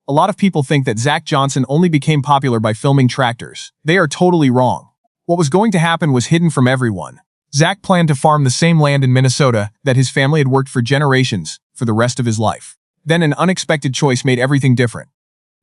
A lot of people think that Zach Johnson only became popular by filming tractors. They are totally wrong. What was going to happen was hidden from everyone. Zach planned to farm the same land in Minnesota that his family had worked for generations for the rest of his life. Then an unexpected choice made everything different.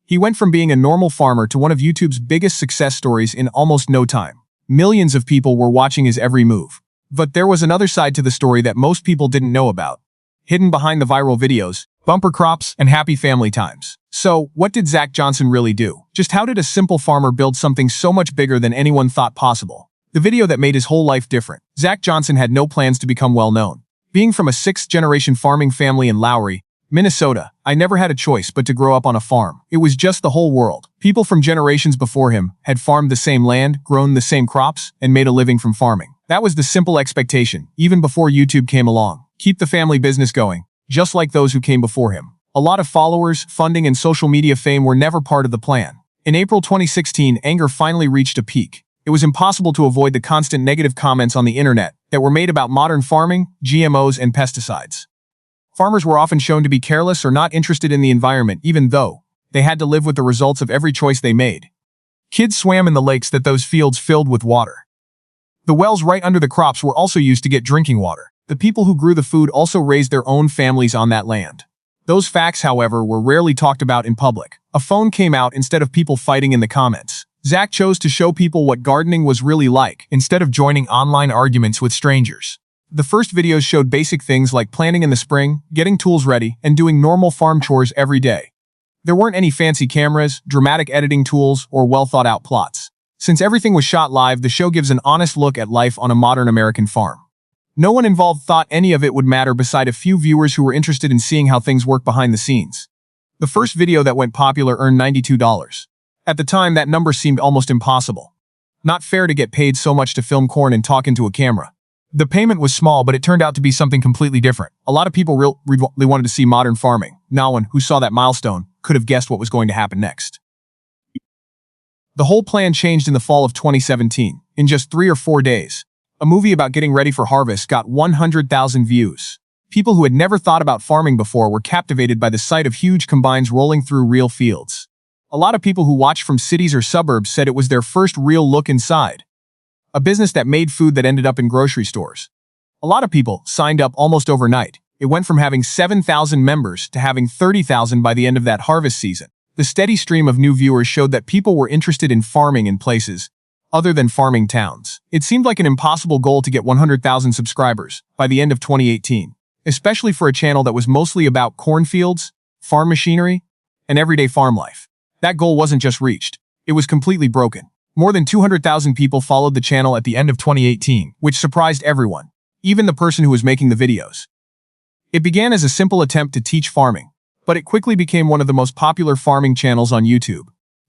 He went from being a normal farmer to one of YouTube's biggest success stories in almost no time. Millions of people were watching his every move. But there was another side to the story that most people didn't know about. Hidden behind the viral videos, bumper crops, and happy family times. So, what did Zach Johnson really do? Just how did a simple farmer build something so much bigger than anyone thought possible? The video that made his whole life different. Zach Johnson had no plans to become well-known. Being from a sixth-generation farming family in Lowry, Minnesota, I never had a choice but to grow up on a farm. It was just the whole world. People from generations before him had farmed the same land, grown the same crops, and made a living from farming. That was the simple expectation, even before YouTube came along. Keep the family business going, just like those who came before him. A lot of followers, funding, and social media fame were never part of the plan. In April 2016, anger finally reached a peak. It was impossible to avoid the constant negative comments on the internet that were made about modern farming, GMOs, and pesticides. Farmers were often shown to be careless or not interested in the environment, even though they had to live with the results of every choice they made. Kids swam in the lakes that those fields filled with water. The wells right under the crops were also used to get drinking water. The people who grew the food also raised their own families on that land. Those facts, however, were rarely talked about in public. A phone came out instead of people fighting in the comments. Zach chose to show people what gardening was really like, instead of joining online arguments with strangers. The first videos showed basic things like planting in the spring, getting tools ready, and doing normal farm chores every day. There weren't any fancy cameras, dramatic editing tools, or well-thought-out plots. Since everything was shot live, the show gives an honest look at life on a modern American farm. No one involved thought any of it would matter beside a few viewers who were interested in seeing how things work behind the scenes. The first video that went popular earned $92. At the time, that number seemed almost impossible. Not fair to get paid so much to film corn and talk into a camera. The payment was small, but it turned out to be something completely different. A lot of people really wanted to see modern farming. No one who saw that milestone could have guessed what was going to happen next. The whole plan changed in the fall of 2017. In just 3 or 4 days, a movie about getting ready for harvest got 100,000 views. People who had never thought about farming before were captivated by the sight of huge combines rolling through real fields. A lot of people who watched from cities or suburbs said it was their first real look inside. A business that made food that ended up in grocery stores. A lot of people signed up almost overnight. It went from having 7,000 members to having 30,000 by the end of that harvest season. The steady stream of new viewers showed that people were interested in farming in places other than farming towns. It seemed like an impossible goal to get 100,000 subscribers by the end of 2018, especially for a channel that was mostly about cornfields, farm machinery, and everyday farm life. That goal wasn't just reached, it was completely broken. More than 200,000 people followed the channel at the end of 2018, which surprised everyone, even the person who was making the videos. It began as a simple attempt to teach farming, but it quickly became one of the most popular farming channels on YouTube.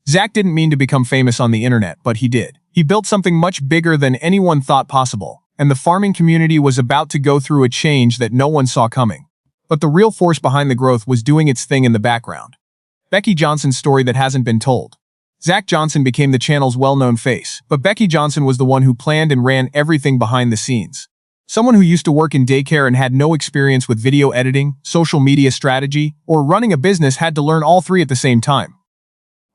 Zach didn't mean to become famous on the internet, but he did. He built something much bigger than anyone thought possible, and the farming community was about to go through a change that no one saw coming. But the real force behind the growth was doing its thing in the background. Becky Johnson's story that hasn't been told. Zach Johnson became the channel's well-known face, but Becky Johnson was the one who planned and ran everything behind the scenes. Someone who used to work in daycare and had no experience with video editing, social media strategy, or running a business had to learn all three at the same time.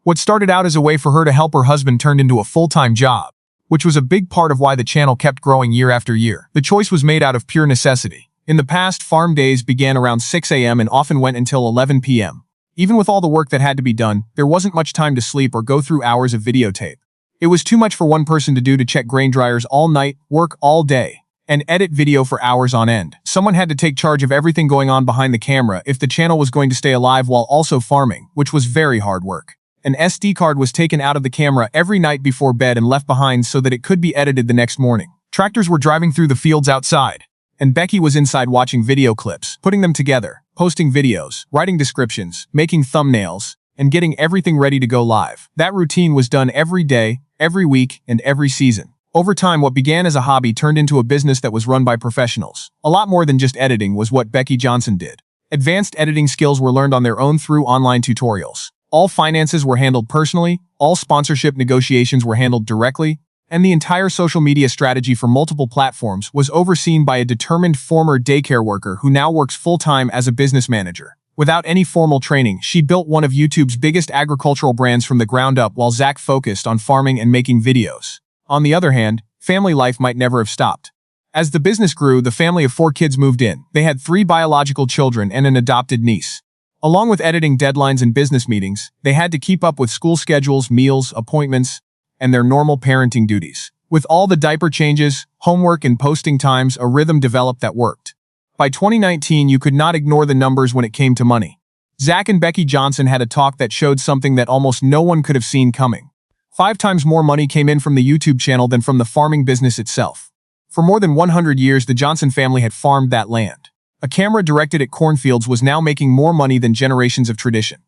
What started out as a way for her to help her husband turned into a full-time job, which was a big part of why the channel kept growing year after year. The choice was made out of pure necessity. In the past, farm days began around 6 a.m. and often went until 11 p.m. Even with all the work that had to be done, there wasn't much time to sleep or go through hours of videotape. It was too much for one person to do to check grain dryers all night, work all day, and edit video for hours on end. Someone had to take charge of everything going on behind the camera if the channel was going to stay alive while also farming, which was very hard work. An SD card was taken out of the camera every night before bed and left behind so that it could be edited the next morning. Tractors were driving through the fields outside, and Becky was inside watching video clips, putting them together, posting videos, writing descriptions, making thumbnails, and getting everything ready to go live. That routine was done every day, every week, and every season. Over time, what began as a hobby turned into a business that was run by professionals. A lot more than just editing was what Becky Johnson did. Advanced editing skills were learned on their own through online tutorials. All finances were handled personally, all sponsorship negotiations were handled directly, and the entire social media strategy for multiple platforms was overseen by a determined former daycare worker who now works full-time as a business manager. Without any formal training, she built one of YouTube's biggest agricultural brands from the ground up while Zach focused on farming and making videos. On the other hand, family life might never have stopped. As the business grew, the family of 4 kids moved in. They had 3 biological children and an adopted niece. Along with editing deadlines and business meetings, they had to keep up with school schedules, meals, appointments, and their normal parenting duties. With all the diaper changes, homework, and posting times, a rhythm developed that worked. By 2019, you could not ignore the numbers when it came to money. Zach and Becky Johnson had a talk that showed something that almost no one could have seen coming. 5 times more money came in from the YouTube channel than from the farming business itself. For more than 100 years, the Johnson family had farmed that land. A camera directed at cornfields was now making more money than generations of tradition.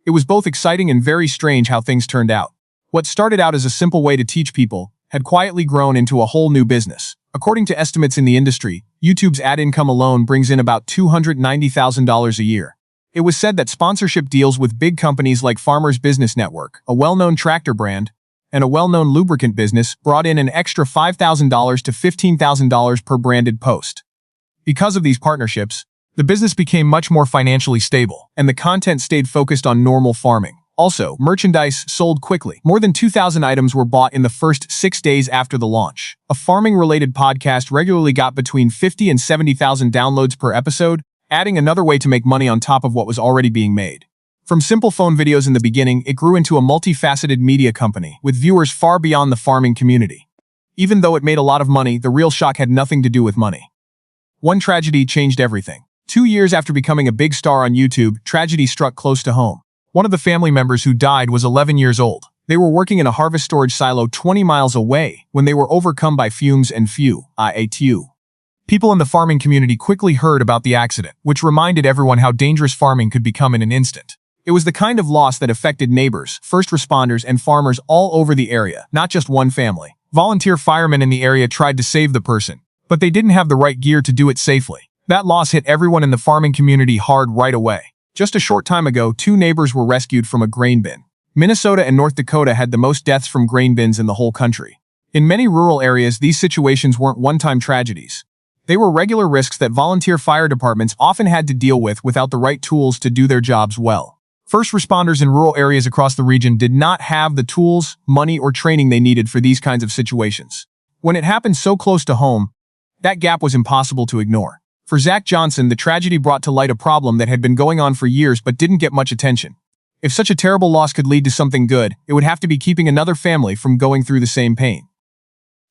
It was both exciting and very strange how things turned out. What started out as a simple way to teach people had quietly grown into a whole new business. According to estimates in the industry, YouTube's ad income alone brings in about $290,000 a year. It was said that sponsorship deals with big companies like Farmers Business Network, a well-known tractor brand, and a well-known lubricant business brought in an extra $5,000 to $15,000 per branded post. Because of these partnerships, the business became much more financially stable, and the content stayed focused on normal farming. Also, merchandise sold quickly. More than 2,000 items were bought in the first 6 days after the launch. A farming-related podcast regularly got between 50 and 70,000 downloads per episode, adding another way to make money on top of what was already being made. From simple phone videos in the beginning, it grew into a multifaceted media company, with viewers far beyond the farming community. Even though it made a lot of money, the real shock had nothing to do with money. One tragedy changed everything. 2 years after becoming a big star on YouTube, tragedy struck close to home. One of the family members who died was 11 years old. They were working in a harvest storage silo 20 miles away when they were overcome by fumes and FUIATU. People in the farming community quickly heard about the accident, which reminded everyone how dangerous farming could become in an instant. It was the kind of loss that affected neighbors, first responders, and farmers all over the area, not just one family. Volunteer firemen in the area tried to save the person, but they didn't have the right gear to do it safely. That loss hit everyone in the farming community hard right away. Just a short time ago, 2 neighbors were rescued from a grain bin. Minnesota and North Dakota had the most deaths from grain bins in the whole country. In many rural areas, these situations weren't one-time tragedies. They were regular risks that volunteer fire departments often had to deal with without the right tools to do their jobs well. First responders in rural areas across the region did not have the tools, money, or training they needed for these kinds of situations. When it happened so close to home, that gap was impossible to ignore. For Zach Johnson, the tragedy brought to light a problem that had been going on for years but didn't get much attention. If such a terrible loss could lead to something good, it would have to be keeping another family from going through the same pain.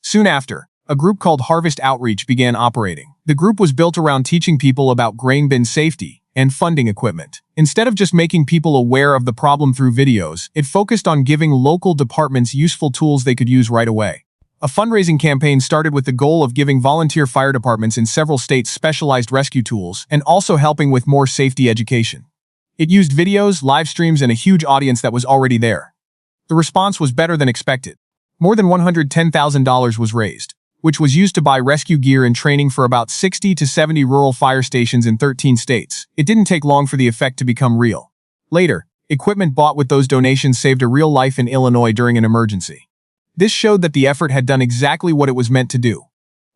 Soon after, a group called Harvest Outreach began operating. The group was built around teaching people about grain bin safety and funding equipment. Instead of just making people aware of the problem through videos, it focused on giving local departments useful tools they could use right away. A fundraising campaign started with the goal of giving volunteer fire departments in several states specialized rescue tools and also helping with more safety education. It used videos, live streams, and a huge audience that was already there. The response was better than expected. More than $110,000 was raised, which was used to buy rescue gear and training for about 60 to 70 rural fire stations in 13 states. It didn't take long for the effect to become real. Later, equipment bought with those donations saved a real life in Illinois during an emergency. This showed that the effort had done exactly what it was meant to do.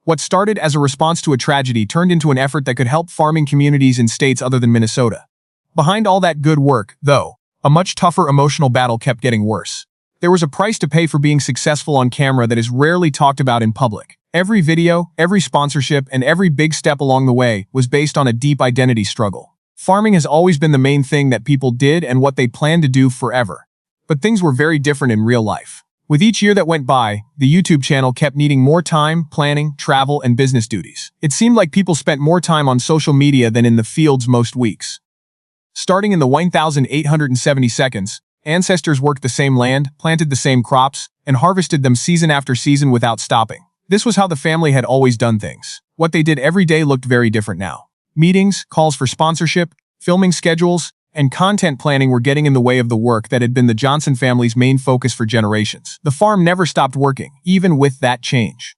What started as a response to a tragedy turned into an effort that could help farming communities in states other than Minnesota. Behind all that good work, though, a much tougher emotional battle kept getting worse. There was a price to pay for being successful on camera that is rarely talked about in public. Every video, every sponsorship, and every big step along the way was based on a deep identity struggle. Farming has always been the main thing that people did and what they planned to do forever. But things were very different in real life. With each year that went by, the YouTube channel kept needing more time, planning, travel, and business duties. It seemed like people spent more time on social media than in the fields most weeks. Starting in the 1,870 seconds, ancestors worked the same land, planted the same crops, and harvested them season after season without stopping. This was how the family had always done things. What they did every day looked very different now. Meetings, calls for sponsorship, filming schedules, and content planning were getting in the way of the work that had been the Johnson family's main focus for generations. The farm never stopped working, even with that change.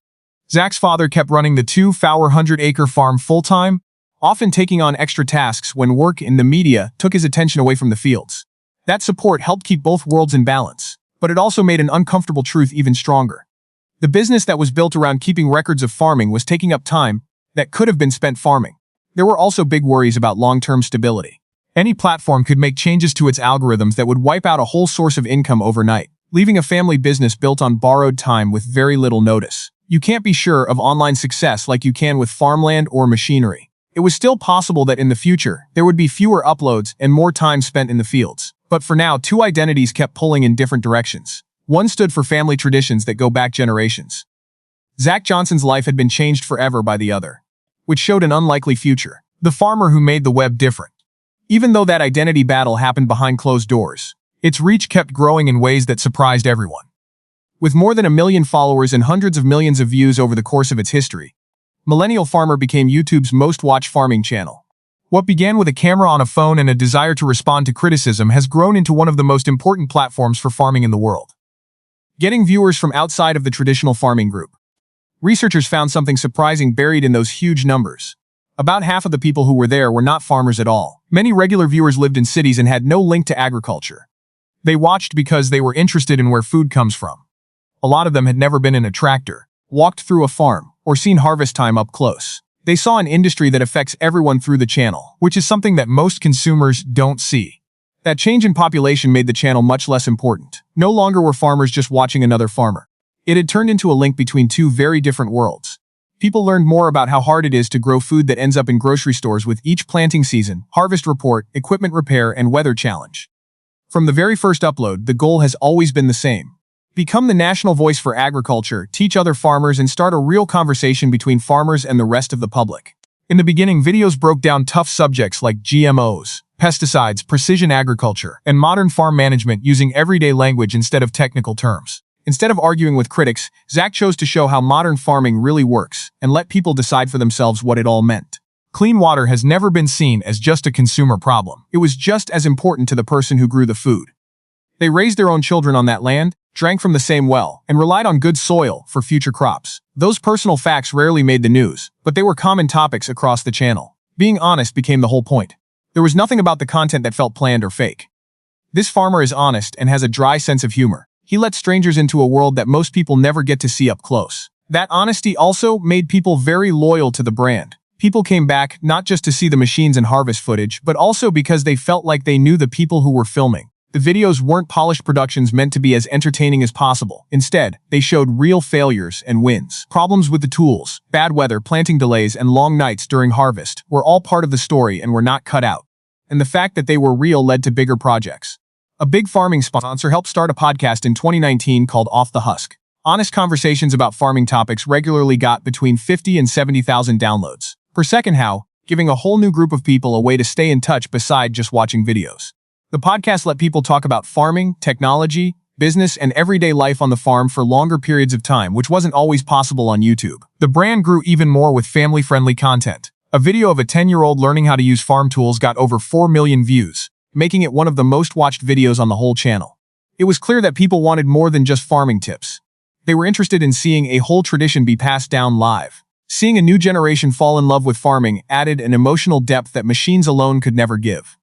Zach's father kept running the 2,400-acre farm full-time, often taking on extra tasks when work in the media took his attention away from the fields. That support helped keep both worlds in balance, but it also made an uncomfortable truth even stronger. The business that was built around keeping records of farming was taking up time that could have been spent farming. There were also big worries about long-term stability. Any platform could make changes to its algorithms that would wipe out a whole source of income overnight, leaving a family business built on borrowed time with very little notice. You can't be sure of online success like you can with farmland or machinery. It was still possible that in the future, there would be fewer uploads and more time spent in the fields. But for now, two identities kept pulling in different directions. One stood for family traditions that go back generations. Zach Johnson's life had been changed forever by the other, which showed an unlikely future. The farmer who made the web different. Even though that identity battle happened behind closed doors, its reach kept growing in ways that surprised everyone. With more than 1 million followers and hundreds of millions of views over the course of its history, Millennial Farmer became YouTube's most-watched farming channel. What began with a camera on a phone and a desire to respond to criticism has grown into one of the most important platforms for farming in the world. Getting viewers from outside of the traditional farming group. Researchers found something surprising buried in those huge numbers. About half of the people who were there were not farmers at all. Many regular viewers lived in cities and had no link to agriculture. They watched because they were interested in where food comes from. A lot of them had never been in a tractor, walked through a farm, or seen harvest time up close. They saw an industry that affects everyone through the channel, which is something that most consumers don't see. That change in population made the channel much less important. No longer were farmers just watching another farmer. It had turned into a link between two very different worlds. People learned more about how hard it is to grow food that ends up in grocery stores with each planting season, harvest report, equipment repair, and weather challenge. From the very first upload, the goal has always been the same. Become the national voice for agriculture, teach other farmers, and start a real conversation between farmers and the rest of the public. In the beginning, videos broke down tough subjects like GMOs, pesticides, precision agriculture, and modern farm management using everyday language instead of technical terms. Instead of arguing with critics, Zach chose to show how modern farming really works and let people decide for themselves what it all meant. Clean water has never been seen as just a consumer problem. It was just as important to the person who grew the food. They raised their own children on that land, drank from the same well, and relied on good soil for future crops. Those personal facts rarely made the news, but they were common topics across the channel. Being honest became the whole point. There was nothing about the content that felt planned or fake. This farmer is honest and has a dry sense of humor. He lets strangers into a world that most people never get to see up close. That honesty also made people very loyal to the brand. People came back not just to see the machines and harvest footage, but also because they felt like they knew the people who were filming. The videos weren't polished productions meant to be as entertaining as possible. Instead, they showed real failures and wins. Problems with the tools, bad weather, planting delays, and long nights during harvest were all part of the story and were not cut out. And the fact that they were real led to bigger projects. A big farming sponsor helped start a podcast in 2019 called Off the Husk. Honest conversations about farming topics regularly got between 50 and 70,000 downloads per second, giving a whole new group of people a way to stay in touch beside just watching videos. The podcast let people talk about farming, technology, business, and everyday life on the farm for longer periods of time, which wasn't always possible on YouTube. The brand grew even more with family-friendly content. A video of a 10-year-old learning how to use farm tools got over 4 million views, making it one of the most watched videos on the whole channel. It was clear that people wanted more than just farming tips. They were interested in seeing a whole tradition be passed down live. Seeing a new generation fall in love with farming added an emotional depth that machines alone could never give.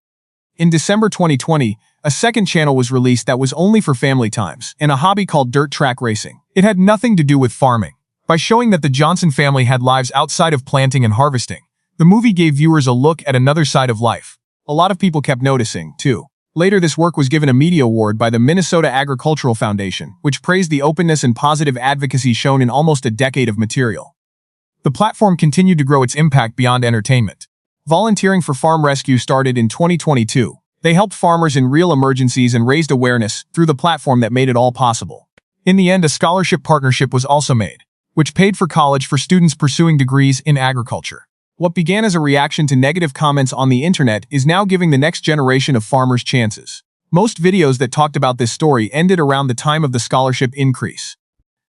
In December 2020, a second channel was released that was only for family times and a hobby called dirt track racing. It had nothing to do with farming. By showing that the Johnson family had lives outside of planting and harvesting, the movie gave viewers a look at another side of life. A lot of people kept noticing, too. Later, this work was given a media award by the Minnesota Agricultural Foundation, which praised the openness and positive advocacy shown in almost a decade of material. The platform continued to grow its impact beyond entertainment. Volunteering for farm rescue started in 2022. They helped farmers in real emergencies and raised awareness through the platform that made it all possible. In the end, a scholarship partnership was also made, which paid for college for students pursuing degrees in agriculture. What began as a reaction to negative comments on the internet is now giving the next generation of farmers chances. Most videos that talked about this story ended around the time of the scholarship increase.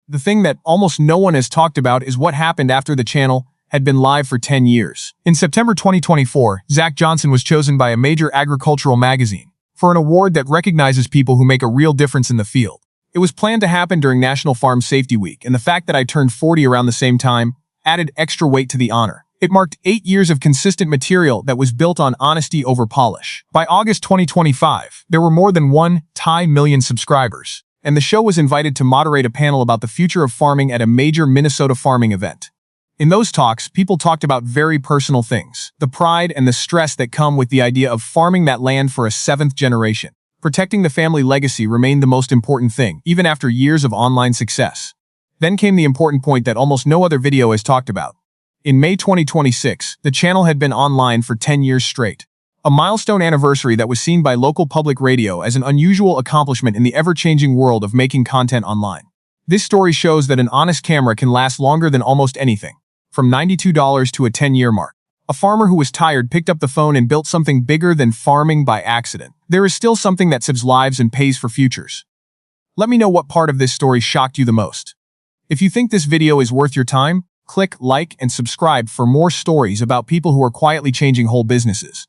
The thing that almost no one has talked about is what happened after the channel had been live for 10 years. In September 2024, Zach Johnson was chosen by a major agricultural magazine for an award that recognizes people who make a real difference in the field. It was planned to happen during National Farm Safety Week, and the fact that I turned 40 around the same time added extra weight to the honor. It marked 8 years of consistent material that was built on honesty over polish. By August 2025, there were more than 1 million subscribers, and the show was invited to moderate a panel about the future of farming at a major Minnesota farming event. In those talks, people talked about very personal things, the pride and the stress that come with the idea of farming that land for a seventh generation. Protecting the family legacy remained the most important thing, even after years of online success. Then came the important point that almost no other video has talked about. In May 2026, the channel had been online for 10 years straight. A milestone anniversary that was seen by local public radio as an unusual accomplishment in the ever-changing world of making content online. This story shows that an honest camera can last longer than almost anything. From $92 to a 10-year mark. A farmer who was tired picked up the phone and built something bigger than farming by accident. There is still something that saves lives and pays for futures. Let me know what part of this story shocked you the most. If you think this video is worth your time, click like and subscribe for more stories about people who are quietly changing whole businesses.